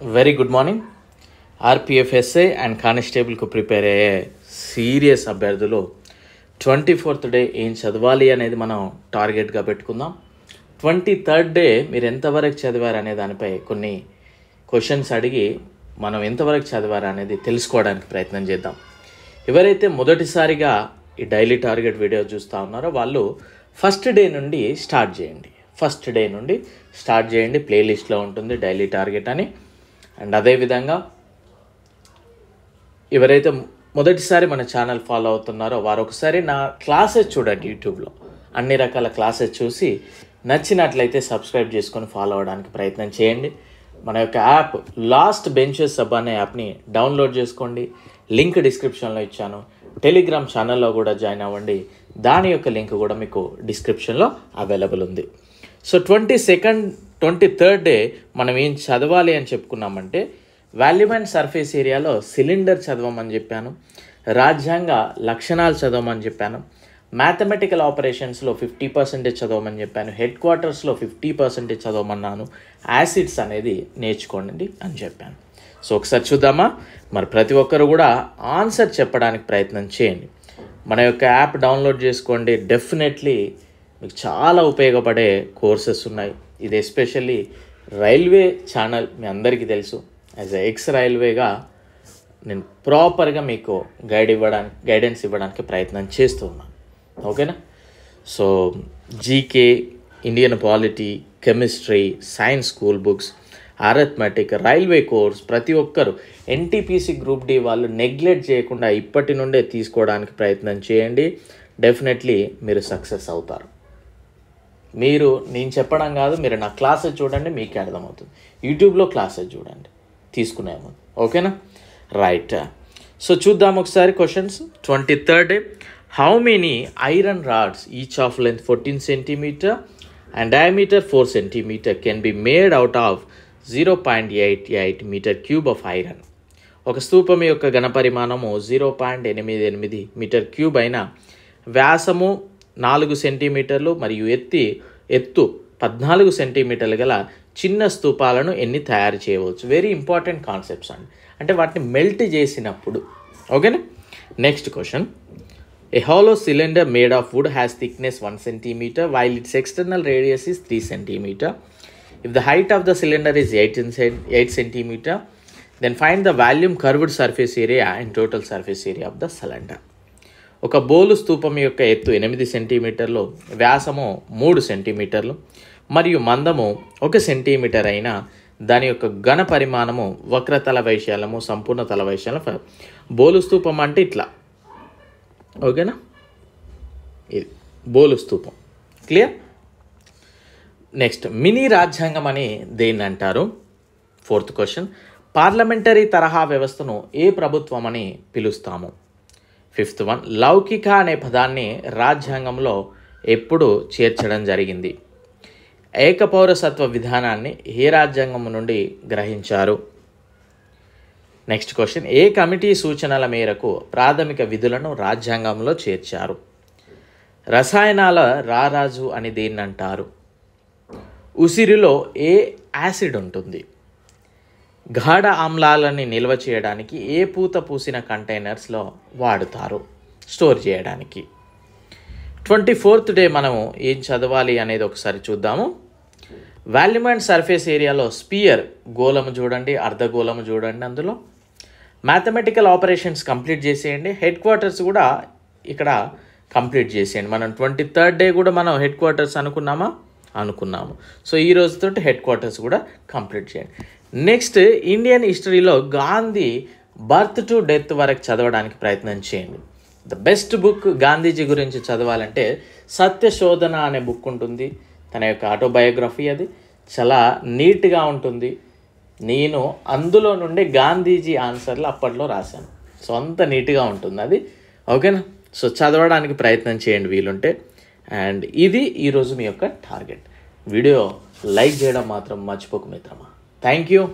Very good morning. RPFSA and కానిస్టేబుల్కు prepare అయ్యే serious అభ్యర్థులు 24th డే ఏం చదవాలి అనేది మనం టార్గెట్గా పెట్టుకుందాం. 23rd డే మీరు ఎంతవరకు చదివారు అనే దానిపై కొన్ని క్వశ్చన్స్ అడిగి మనం ఎంతవరకు చదివారు అనేది తెలుసుకోవడానికి ప్రయత్నం చేద్దాం. ఎవరైతే మొదటిసారిగా ఈ డైలీ టార్గెట్ వీడియో చూస్తూ ఉన్నారో వాళ్ళు ఫస్ట్ డే నుండి స్టార్ట్ చేయండి. ప్లేలిస్ట్లో ఉంటుంది డైలీ టార్గెట్ అని. అండ్ అదేవిధంగా ఎవరైతే మొదటిసారి మన ఛానల్ ఫాలో అవుతున్నారో వారు ఒకసారి నా క్లాసెస్ చూడండి. యూట్యూబ్లో అన్ని రకాల క్లాసెస్ చూసి నచ్చినట్లయితే సబ్స్క్రైబ్ చేసుకొని ఫాలో అవ్వడానికి ప్రయత్నం చేయండి. మన యొక్క యాప్ లాస్ట్ బెంచెస్ సబ్ అనే యాప్ని డౌన్లోడ్ చేసుకోండి. లింక్ డిస్క్రిప్షన్లో ఇచ్చాను. టెలిగ్రామ్ ఛానల్లో కూడా జాయిన్ అవ్వండి. దాని యొక్క లింక్ కూడా మీకు డిస్క్రిప్షన్లో అవైలబుల్ ఉంది. సో 23rd డే మనం ఏం చదవాలి అని చెప్పుకున్నామంటే వాల్యూమ్ అండ్ సర్ఫేస్ ఏరియాలో సిలిండర్ చదవమని చెప్పాను, రాజ్యాంగ లక్షణాలు చదవమని చెప్పాను, మ్యాథమెటికల్ ఆపరేషన్స్లో 50% చదవమని చెప్పాను, హెడ్ క్వార్టర్స్లో 50% చదవమన్నాను, యాసిడ్స్ అనేది నేర్చుకోండి అని చెప్పాను. సో ఒకసారి చూద్దామా. మరి ప్రతి ఒక్కరు కూడా ఆన్సర్ చెప్పడానికి ప్రయత్నం చేయండి. మన యొక్క యాప్ డౌన్లోడ్ చేసుకోండి. డెఫినెట్లీ మీకు చాలా ఉపయోగపడే కోర్సెస్ ఉన్నాయి. ఇది ఎస్పెషల్లీ రైల్వే ఛానల్ మీ అందరికీ తెలుసు. యాజ్ ఎ ఎక్స్ రైల్వేగా నేను ప్రాపర్గా మీకు గైడెన్స్ ఇవ్వడానికి ప్రయత్నం చేస్తూ ఉన్నాను. ఓకేనా. So GK, Indian polity, chemistry, science school books, arithmetic, railway course ప్రతి ఒక్కరు ఎన్టీపీసీ గ్రూప్ డి వాళ్ళు నెగ్లెక్ట్ చేయకుండా ఇప్పటి నుండే తీసుకోవడానికి ప్రయత్నం చేయండి. డెఫినెట్లీ మీరు సక్సెస్ అవుతారు. మీరు నేను చెప్పడం కాదు, మీరు నా క్లాసెస్ చూడండి, మీకే అర్థమవుతుంది. యూట్యూబ్లో క్లాసెస్ చూడండి తీసుకునేమో. ఓకేనా. రైట్. సో చూద్దాం ఒకసారి questions. 23rd day how many iron rods each of length 14 cm and diameter 4 cm can be made out of 0.88 meter cube of iron. ఒక స్తూపం యొక్క ఘనపరిమాణము 0.88 మీటర్ క్యూబ్ అయిన వ్యాసము 4 సెంటీమీటర్లు మరియు ఎత్తు 14 సెంటీమీటర్లు గల చిన్న స్తూపాలను ఎన్ని తయారు చేయవచ్చు. వెరీ ఇంపార్టెంట్ కాన్సెప్ట్స్ అండి. అంటే వాటిని మెల్ట్ చేసినప్పుడు. ఓకేనా. Next question. A hollow cylinder made of wood has thickness 1 cm while its external radius is 3 cm. If the height of the cylinder is 8 cm, then find the volume, curved surface area and total surface area of the cylinder. ఒక బోలు స్తూపం యొక్క ఎత్తు 8 సెంటీమీటర్లు, వ్యాసము 3 సెంటీమీటర్లు మరియు మందము 1 centimetre అయిన దాని యొక్క ఘన పరిమాణము, వక్రతల వైశాల్యము, సంపూర్ణ తల వైశాల్యం. బోలు స్తూపం అంటే ఇట్లా. ఓకేనా. ఇది బోలు స్తూపం. క్లియర్. నెక్స్ట్ మినీ రాజ్యాంగం అని దేన్ని అంటారు. 4th question. పార్లమెంటరీ తరహా వ్యవస్థను ఏ ప్రభుత్వం అని పిలుస్తాము. 5th one. లౌకిక అనే పదాన్ని రాజ్యాంగంలో ఎప్పుడు చేర్చడం జరిగింది. ఏకపౌరసత్వ విధానాన్ని ఏ రాజ్యాంగం నుండి గ్రహించారు. Next question. ఏ కమిటీ సూచనల మేరకు ప్రాథమిక విధులను రాజ్యాంగంలో చేర్చారు. రసాయనాల రారాజు అని దేన్ని అంటారు. ఉసిరిలో ఏ యాసిడ్ ఉంటుంది. గాఢ ఆమ్లాలని నిల్వ చేయడానికి ఏ పూత పూసిన కంటైనర్స్లో వాడుతారు స్టోర్ చేయడానికి. 24th డే మనము ఏం చదవాలి అనేది ఒకసారి చూద్దాము. వాల్యూమ్ అండ్ సర్ఫేస్ ఏరియాలో స్పియర్ గోళము చూడండి, అర్ధగోళము చూడండి. అందులో మ్యాథమెటికల్ ఆపరేషన్స్ కంప్లీట్ చేసేయండి. హెడ్ క్వార్టర్స్ కూడా ఇక్కడ కంప్లీట్ చేసేయండి. మనం 23rd డే కూడా మనం హెడ్ క్వార్టర్స్ అనుకున్నాము. సో ఈ రోజుతో హెడ్ క్వార్టర్స్ కూడా కంప్లీట్ చేయండి. నెక్స్ట్ ఇండియన్ హిస్టరీలో గాంధీ బర్త్ టు డెత్ వరకు చదవడానికి ప్రయత్నం చేయండి. ద బెస్ట్ బుక్ గాంధీజీ గురించి చదవాలంటే సత్యశోధన అనే బుక్ ఉంటుంది. తన యొక్క ఆటోబయోగ్రఫీ. అది చాలా నీట్గా ఉంటుంది. నేను అందులో నుండి గాంధీజీ ఆన్సర్లు అప్పట్లో రాశాను. సో అంత నీట్గా ఉంటుంది అది. ఓకేనా. సో చదవడానికి ప్రయత్నం చేయండి వీలుంటే. అండ్ ఇది ఈరోజు మీ యొక్క టార్గెట్. వీడియో లైక్ చేయడం మాత్రం మర్చిపోకు మిత్రమా. Thank you.